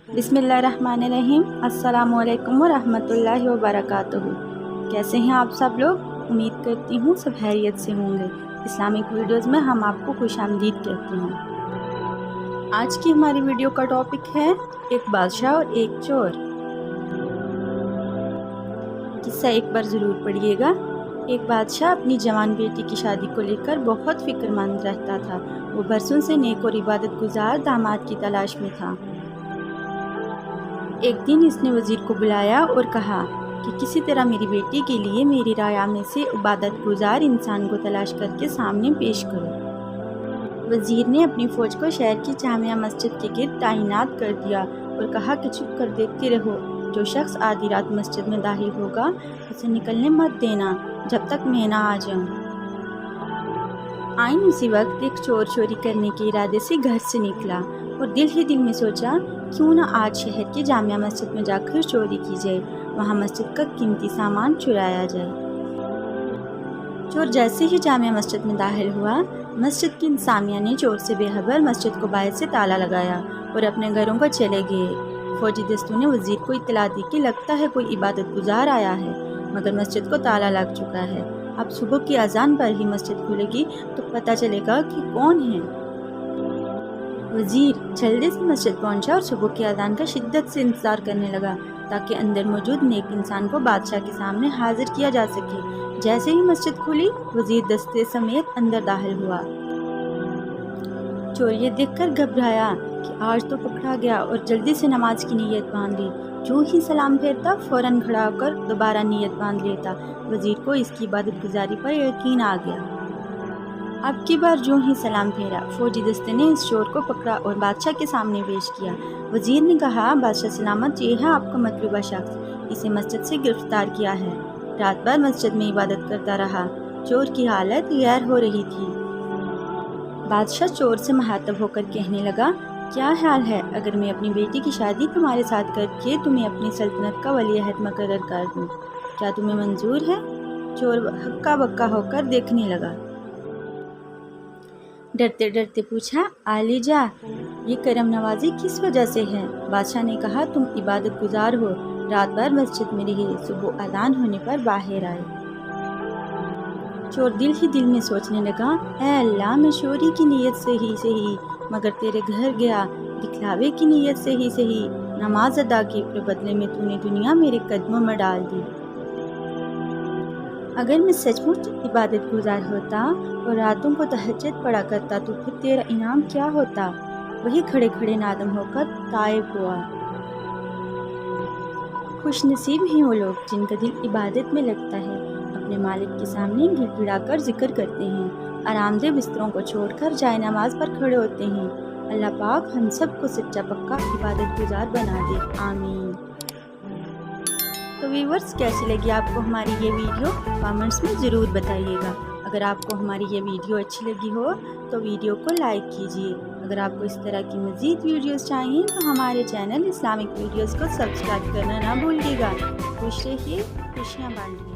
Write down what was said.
बिस्मिल्लाहिर्रहमानिर्रहीम। अस्सलामुअलैकुम वरहमतुल्लाहि वबरकातुहू। कैसे हैं आप सब लोग? उम्मीद करती हूँ सब खैरियत से होंगे। इस्लामिक वीडियोज़ में हम आपको खुशामदीद कहते हैं। आज की हमारी वीडियो का टॉपिक है एक बादशाह और एक चोर। किस्सा एक बार ज़रूर पढ़िएगा। एक बादशाह अपनी जवान बेटी की शादी को लेकर बहुत फिक्रमंद रहता था। वो बरसों से नेक और इबादत गुजार दामाद की तलाश में था। एक दिन इसने वज़ीर को बुलाया और कहा कि किसी तरह मेरी बेटी के लिए मेरी राया में से इबादत गुजार इंसान को तलाश करके सामने पेश करो। वज़ीर ने अपनी फ़ौज को शहर की जामिया मस्जिद के गिर्द तैनात कर दिया और कहा कि चुप कर देखते रहो, जो शख्स आधी रात मस्जिद में दाखिल होगा उसे निकलने मत देना जब तक मैं ना आ जाऊं। आइन उसी वक्त एक चोर चोरी करने के इरादे से घर से निकला और दिल ही दिल में सोचा, क्यों ना आज शहर की जामिया मस्जिद में जाकर चोरी की जाए, वहाँ मस्जिद का कीमती सामान चुराया जाए। चोर जैसे ही जामिया मस्जिद में दाखिल हुआ, मस्जिद की इंसामिया ने चोर से बेखबर मस्जिद को बाहर से ताला लगाया और अपने घरों को चले गए। फौजी दस्तों ने वज़ीर को इत्तला दी कि लगता है कोई इबादत गुजार आया है, मगर मस्जिद को ताला लग चुका है। अब सुबह की अजान पर ही मस्जिद खुलेगी तो पता चलेगा कि कौन है। वज़ीर जल्दी से मस्जिद पहुंचा और सुबह की अजान का शिद्दत से इंतज़ार करने लगा ताकि अंदर मौजूद नेक इंसान को बादशाह के सामने हाजिर किया जा सके। जैसे ही मस्जिद खुली, वज़ीर दस्ते समेत अंदर दाखिल हुआ। चोर ये देखकर घबराया कि आज तो पकड़ा गया और जल्दी से नमाज की नीयत बांध ली। जो ही सलाम फेरता फौरन खड़ा होकर दोबारा नीयत बांध लेता। वज़ीर को इसकी इबादत गुजारी पर यकीन आ गया। अब की बार जो ही सलाम फेरा, फौजी दस्ते ने इस चोर को पकड़ा और बादशाह के सामने पेश किया। वज़ीर ने कहा, बादशाह सलामत, ये है आपका मतलूबा शख्स, इसे मस्जिद से गिरफ्तार किया है। रात भर मस्जिद में इबादत करता रहा। चोर की हालत गैर हो रही थी। बादशाह चोर से मुखातब होकर कहने लगा, क्या ख्याल है अगर मैं अपनी बेटी की शादी तुम्हारे साथ करके तुम्हें अपनी सल्तनत का वलीअहद मुकर्रर कर दूँ? क्या तुम्हें मंजूर है? चोर हक्का बक्का होकर देखने लगा। डरते डरते पूछा, आलीजा, ये करम नवाजी किस वजह से है? बादशाह ने कहा, तुम इबादत गुजार हो, रात भर मस्जिद में रहे, सुबह अजान होने पर बाहर आए। चोर दिल ही दिल में सोचने लगा, ऐ अल्लाह, मैं चोरी की नीयत से ही सही मगर तेरे घर गया, दिखलावे की नीयत से ही सही नमाज अदा की और बदले में तूने दुनिया मेरे कदमों में डाल दी। अगर मैं सचमुच इबादत गुजार होता और रातों को तहज्जुद पढ़ा करता तो फिर तेरा इनाम क्या होता? वही खड़े खड़े नादम होकर तायब हुआ। खुश नसीब हैं वो लोग जिनका दिल इबादत में लगता है, अपने मालिक के सामने गिड़गिड़ाकर जिक्र करते हैं, आरामदेह बिस्तरों को छोड़कर जाए नमाज पर खड़े होते हैं। अल्लाह पाक हम सबको सच्चा पक्का इबादत गुजार बना दे, आमीन। तो व्यूअर्स, कैसी लगी आपको हमारी ये वीडियो? कमेंट्स में ज़रूर बताइएगा। अगर आपको हमारी ये वीडियो अच्छी लगी हो तो वीडियो को लाइक कीजिए। अगर आपको इस तरह की मज़ीद वीडियोस चाहिए तो हमारे चैनल इस्लामिक वीडियोस को सब्सक्राइब करना ना भूलिएगा। खुश रहिए, खुशियाँ बांटिए।